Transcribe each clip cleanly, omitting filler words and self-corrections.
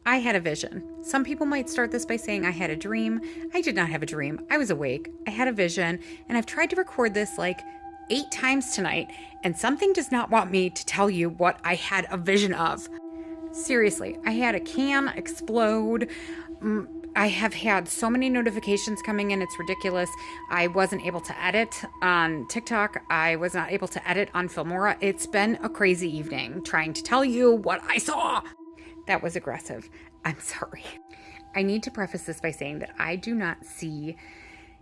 I had a vision. Some people might start this by saying I had a dream. I did not have a dream. I was awake. I had a vision, and I've tried to record this like 8 times tonight, and something does not want me to tell you what I had a vision of. Seriously, I had a can explode. I have had so many notifications coming in, it's ridiculous. I wasn't able to edit on TikTok. I was not able to edit on Filmora. It's been a crazy evening trying to tell you what I saw. That was aggressive. I'm sorry. I need to preface this by saying that I do not see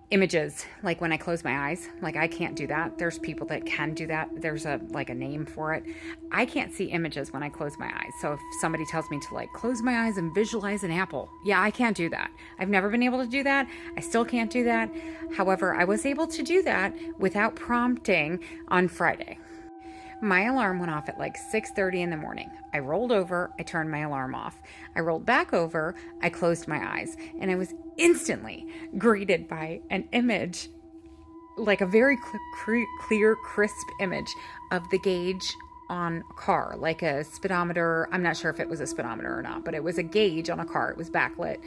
images like when I close my eyes. Like, I can't do that. There's people that can do that. There's a name for it. I can't see images when I close my eyes. So if somebody tells me to close my eyes and visualize an apple, yeah, I can't do that. I've never been able to do that. I still can't do that. However, I was able to do that without prompting on Friday. My alarm went off at 6:30 in the morning. I rolled over, I turned my alarm off. I rolled back over, I closed my eyes, and I was instantly greeted by an image, like a very clear, crisp image of the gauge on a car, like a speedometer. I'm not sure if it was a speedometer or not, but it was a gauge on a car. It was backlit.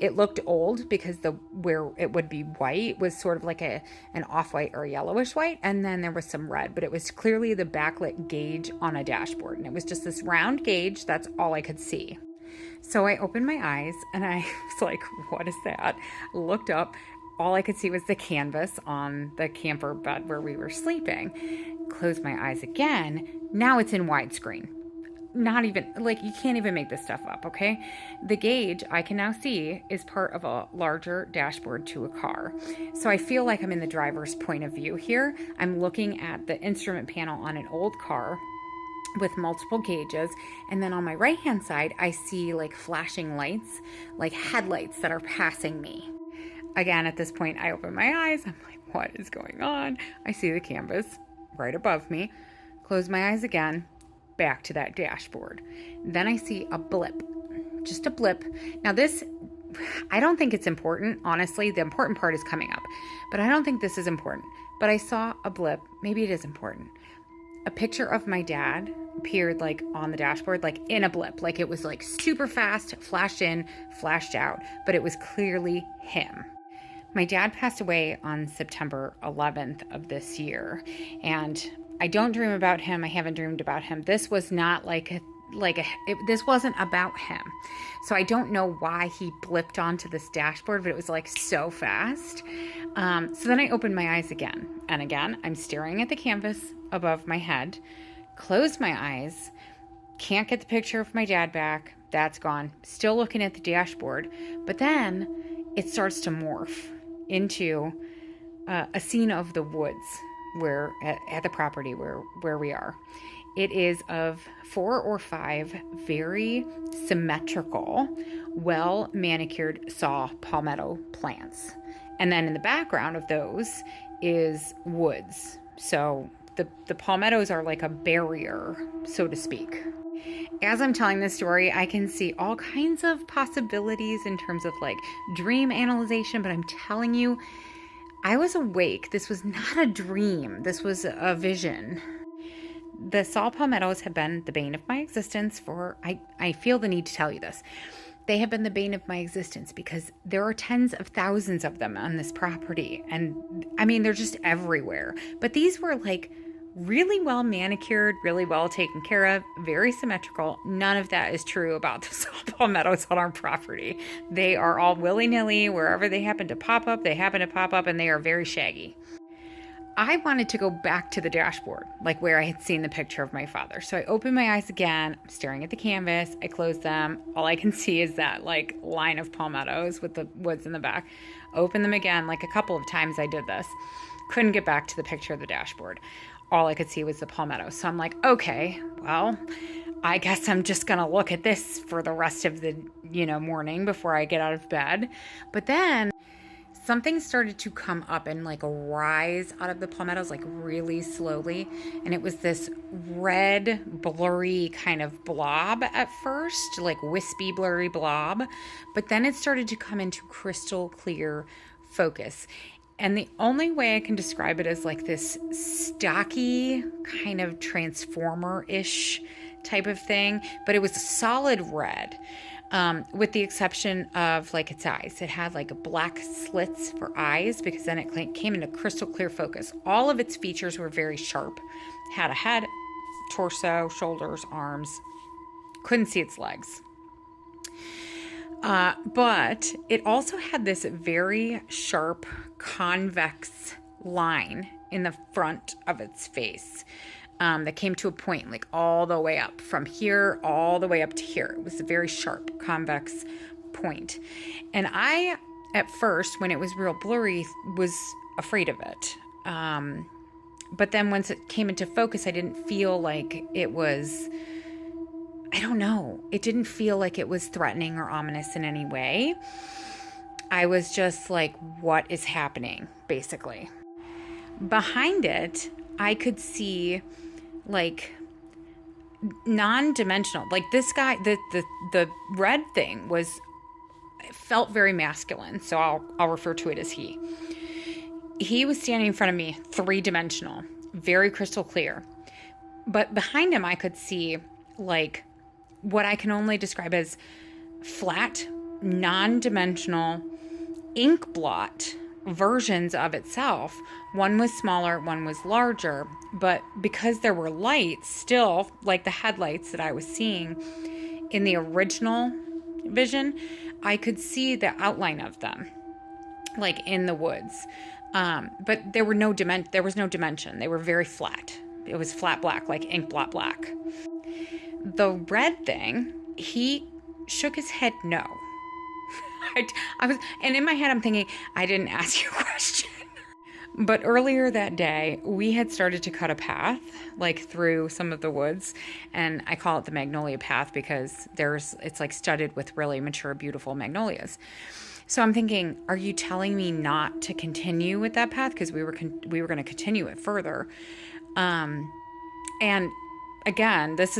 It looked old because where it would be white was sort of like an off-white or yellowish white, and then there was some red, but it was clearly the backlit gauge on a dashboard, and it was just this round gauge. That's all I could see. So I opened my eyes and I was like, what is that? Looked up. All I could see was the canvas on the camper bed where we were sleeping. Closed my eyes again. Now it's in widescreen. Not even, you can't even make this stuff up, okay? The gauge I can now see is part of a larger dashboard to a car. So I feel like I'm in the driver's point of view here. I'm looking at the instrument panel on an old car with multiple gauges, and then on my right hand side I see flashing lights, like headlights that are passing me. Again, at this point I open my eyes. I'm like, what is going on? I see the canvas right above me. Close my eyes again, back to that dashboard. Then I see a blip, just a blip. Now this, I don't think it's important, honestly. The important part is coming up, but I don't think this is important. But I saw a blip. Maybe it is important. A picture of my dad appeared on the dashboard, in a blip. It was super fast, flashed in, flashed out, but it was clearly him. My dad passed away on September 11th of this year, and I don't dream about him. I haven't dreamed about him. This was not this wasn't about him. So I don't know why he blipped onto this dashboard, but it was so fast. So then I opened my eyes again, and again, I'm staring at the canvas above my head, close my eyes, can't get the picture of my dad back. That's gone. Still looking at the dashboard, but then it starts to morph into a scene of the woods where at the property where we are. It is of 4 or 5 very symmetrical, well manicured saw palmetto plants. And then in the background of those is woods. So the palmettos are like a barrier, so to speak. As I'm telling this story, I can see all kinds of possibilities in terms of dream analyzation, but I'm telling you, I was awake. This was not a dream. This was a vision. The saw palmettos have been the bane of my existence I feel the need to tell you this. They have been the bane of my existence because there are tens of thousands of them on this property. And I mean, they're just everywhere. But these were really well manicured, really well taken care of, very symmetrical. None of that is true about the saw palmettos on our property. They are all willy-nilly. Wherever they happen to pop up, they happen to pop up, and they are very shaggy. I wanted to go back to the dashboard, where I had seen the picture of my father. So I opened my eyes again. I'm staring at the canvas. I close them. All I can see is that line of palmettos with the woods in the back. Open them again. A couple of times I did this. Couldn't get back to the picture of the dashboard. All I could see was the palmetto. So I'm like, okay, well, I guess I'm just going to look at this for the rest of the, morning before I get out of bed. But then something started to come up and rise out of the palmettos, really slowly. And it was this red, blurry kind of blob at first, wispy, blurry blob. But then it started to come into crystal clear focus. And the only way I can describe it is this stocky kind of transformer-ish type of thing, but it was solid red. with the exception of like its eyes. It had like black slits for eyes because then it came into crystal clear focus. All of its features were very sharp. Had a head, torso, shoulders, arms. Couldn't see its legs. But it also had this very sharp convex line in the front of its face that came to a point like all the way up from here all the way up to here. It was a very sharp convex point. And I, at first, when it was real blurry, was afraid of it. But then once it came into focus, I didn't feel like it was... I don't know. It didn't feel like it was threatening or ominous in any way. I was just like, what is happening, basically? Behind it, I could see like non-dimensional. Like this guy, the red thing felt very masculine. So I'll refer to it as he. He was standing in front of me, 3-dimensional, very crystal clear. But behind him, I could see like what I can only describe as flat, non-dimensional ink blot versions of itself. One was smaller, one was larger, but because there were lights still, like the headlights that I was seeing in the original vision, I could see the outline of them, like in the woods. But there was no dimension. They were very flat. It was flat black, like ink blot black. The red thing, he shook his head no. And in my head, I'm thinking, I didn't ask you a question. But earlier that day, we had started to cut a path, like through some of the woods. And I call it the Magnolia Path because it's like studded with really mature, beautiful magnolias. So I'm thinking, are you telling me not to continue with that path? Because we were going to continue it further. And again, this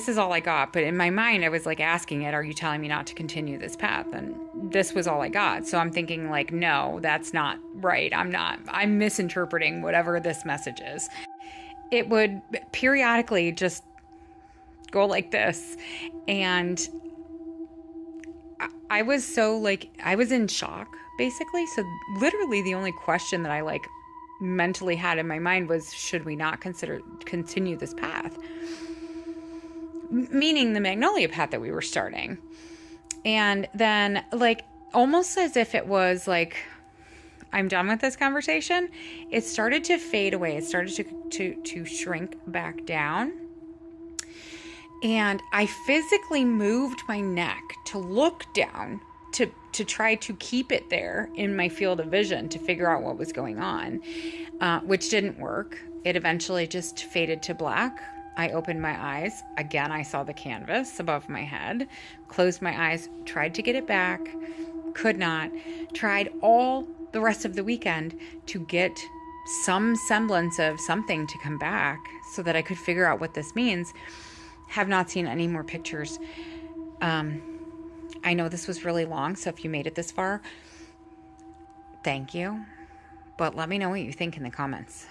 is all I got. But in my mind, I was like asking it, are you telling me not to continue this path? And this was all I got. So I'm thinking like, no, that's not right. I'm misinterpreting whatever this message is. It would periodically just go like this. And I was I was in shock, basically. So literally the only question that I mentally had in my mind was, should we not continue this path? Meaning the Magnolia Path that we were starting. And then almost as if it was like, I'm done with this conversation, it started to fade away. It started to shrink back down. And I physically moved my neck to look down to try to keep it there in my field of vision to figure out what was going on, which didn't work. It eventually just faded to black. I opened my eyes. Again, I saw the canvas above my head, closed my eyes, tried to get it back, could not. Tried all the rest of the weekend to get some semblance of something to come back so that I could figure out what this means. Have not seen any more pictures. I know this was really long, so if you made it this far, thank you. But let me know what you think in the comments.